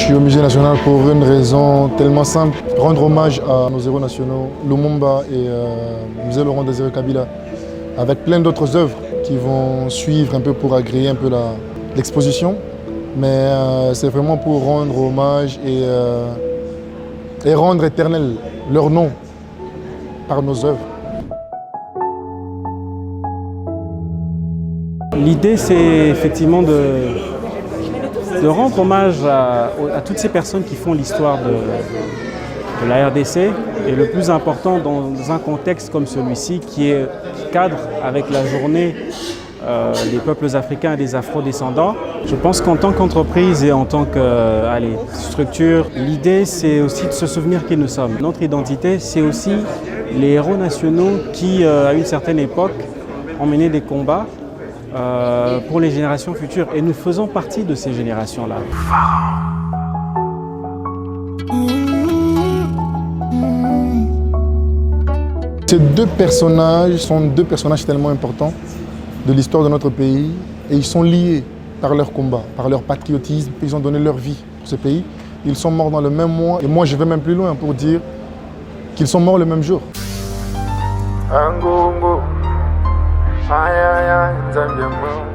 suis au Musée national pour une raison tellement simple, rendre hommage à nos héros nationaux, Lumumba et Musée Laurent Désiré Kabila, avec plein d'autres œuvres qui vont suivre un peu pour agréer un peu l'exposition. Mais c'est vraiment pour rendre hommage et rendre éternel leur nom par nos œuvres. L'idée, c'est effectivement de rendre hommage à toutes ces personnes qui font l'histoire de la RDC, et le plus important dans un contexte comme celui-ci qui cadre avec la journée des peuples africains et des afro-descendants. Je pense qu'en tant qu'entreprise et en tant que structure, l'idée c'est aussi de se souvenir qui nous sommes. Notre identité, c'est aussi les héros nationaux qui, à une certaine époque, ont mené des combats pour les générations futures, et nous faisons partie de ces générations-là. Ces deux personnages sont deux personnages tellement importants de l'histoire de notre pays, et ils sont liés par leur combat, par leur patriotisme. Ils ont donné leur vie pour ce pays. Ils sont morts dans le même mois, et moi je vais même plus loin pour dire qu'ils sont morts le même jour.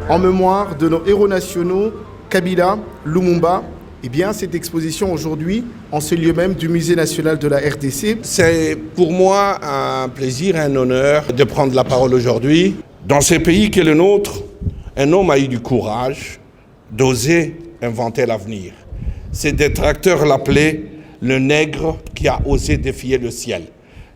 En mémoire de nos héros nationaux, Kabila, Lumumba, eh bien, cette exposition aujourd'hui, en ce lieu même du Musée national de la RDC. C'est pour moi un plaisir et un honneur de prendre la parole aujourd'hui. Dans ce pays qui est le nôtre, un homme a eu du courage d'oser inventer l'avenir. Ses détracteurs l'appelaient le nègre qui a osé défier le ciel.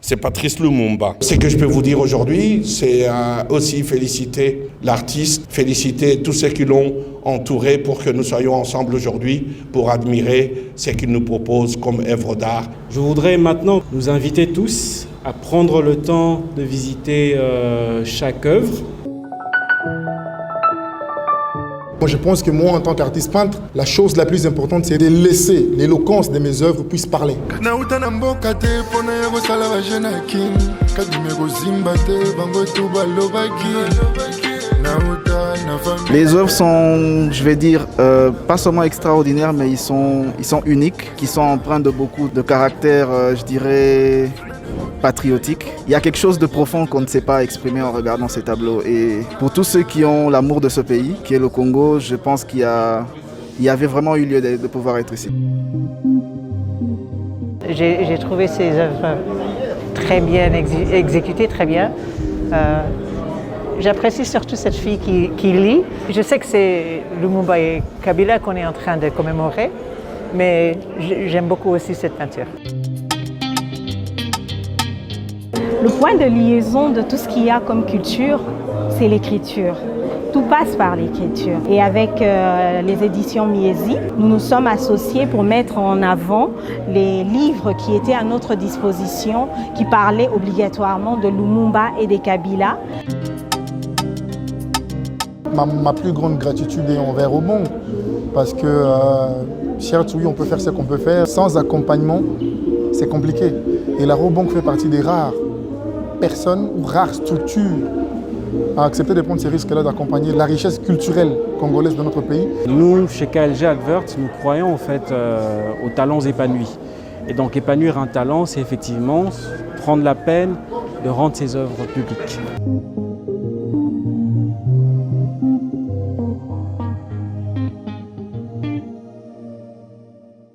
C'est Patrice Lumumba. Ce que je peux vous dire aujourd'hui, c'est aussi féliciter l'artiste, féliciter tous ceux qui l'ont entouré pour que nous soyons ensemble aujourd'hui pour admirer ce qu'il nous propose comme œuvre d'art. Je voudrais maintenant nous inviter tous à prendre le temps de visiter chaque œuvre. Moi, je pense que moi, en tant qu'artiste peintre, la chose la plus importante, c'est de laisser l'éloquence de mes œuvres puisse parler. Les œuvres sont, je vais dire, pas seulement extraordinaires, mais ils sont uniques, qui sont empreints de beaucoup de caractère, je dirais, patriotique. Il y a quelque chose de profond qu'on ne sait pas exprimer en regardant ces tableaux. Et pour tous ceux qui ont l'amour de ce pays, qui est le Congo, je pense qu'il y avait vraiment eu lieu de pouvoir être ici. J'ai trouvé ces œuvres très bien exécutées, très bien. J'apprécie surtout cette fille qui lit. Je sais que c'est Lumumba et Kabila qu'on est en train de commémorer, mais j'aime beaucoup aussi cette peinture. Le point de liaison de tout ce qu'il y a comme culture, c'est l'écriture. Tout passe par l'écriture. Et avec les éditions Miesi, nous nous sommes associés pour mettre en avant les livres qui étaient à notre disposition, qui parlaient obligatoirement de Lumumba et de Kabila. Ma plus grande gratitude est envers Obong, parce que certes, oui, on peut faire ce qu'on peut faire. Sans accompagnement, c'est compliqué. Et la Obong fait partie des rares personnes ou rares structures à accepter de prendre ces risques-là, d'accompagner la richesse culturelle congolaise de notre pays. Nous, chez KLG Advert, nous croyons en fait aux talents épanouis. Et donc épanouir un talent, c'est effectivement prendre la peine de rendre ses œuvres publiques.